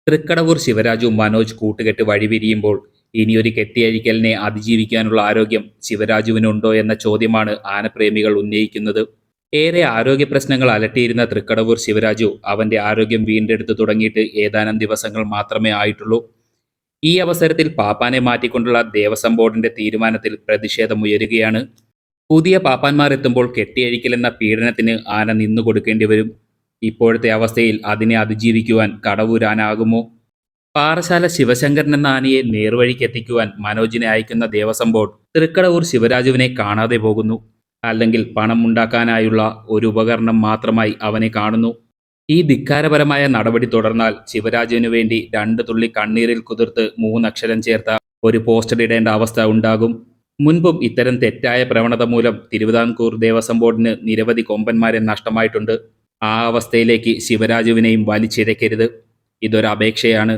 തൃക്കടവൂർ ശിവരാജും മനോജ് കൂട്ടുകെട്ട് വഴിപിരിയുമ്പോൾ ഇനിയൊരു കെട്ടിയഴിക്കലിനെ അതിജീവിക്കാനുള്ള ആരോഗ്യം ശിവരാജുവിനുണ്ടോ എന്ന ചോദ്യമാണ് ആനപ്രേമികൾ ഉന്നയിക്കുന്നത്. ഏറെ ആരോഗ്യ പ്രശ്നങ്ങൾ അലട്ടിയിരുന്ന തൃക്കടവൂർ ശിവരാജു അവന്റെ ആരോഗ്യം വീണ്ടെടുത്തു തുടങ്ങിയിട്ട് ഏതാനും ദിവസങ്ങൾ മാത്രമേ ആയിട്ടുള്ളൂ. ഈ അവസരത്തിൽ പാപ്പാനെ മാറ്റിക്കൊണ്ടുള്ള ദേവസ്വം ബോർഡിന്റെ തീരുമാനത്തിൽ പ്രതിഷേധമുയരുകയാണ്. പുതിയ പാപ്പാന്മാർ എത്തുമ്പോൾ കെട്ടിയഴിക്കലെന്ന പീഡനത്തിന് ആന നിന്നു കൊടുക്കേണ്ടി വരും. ഇപ്പോഴത്തെ അവസ്ഥയിൽ അതിനെ അതിജീവിക്കുവാൻ കടവൂരാനാകുമോ? പാറശാല ശിവശങ്കരൻ എന്ന ആനയെ നേർവഴിക്കെത്തിക്കുവാൻ മനോജിനെ അയക്കുന്ന ദേവസ്വം ബോർഡ് തൃക്കടവൂർ ശിവരാജുവിനെ കാണാതെ പോകുന്നു. അല്ലെങ്കിൽ പണം ഉണ്ടാക്കാനായുള്ള ഒരു ഉപകരണം മാത്രമായി അവനെ കാണുന്നു. ഈ ധിക്കാരപരമായ നടപടി തുടർന്നാൽ ശിവരാജുവിനു വേണ്ടി 2 തുള്ളി കണ്ണീരിൽ കുതിർത്ത് 3 അക്ഷരം ചേർത്ത ഒരു പോസ്റ്റർ ഇടേണ്ട അവസ്ഥ ഉണ്ടാകും. മുൻപും ഇത്തരം തെറ്റായ പ്രവണത മൂലം തിരുവിതാംകൂർ ദേവസ്വം ബോർഡിന് നിരവധി കൊമ്പന്മാരെ നഷ്ടമായിട്ടുണ്ട്. ആ അവസ്ഥയിലേക്ക് ശിവരാജുവിനെയും വലിച്ചിഴക്കരുത്. ഇതൊരപേക്ഷയാണ്.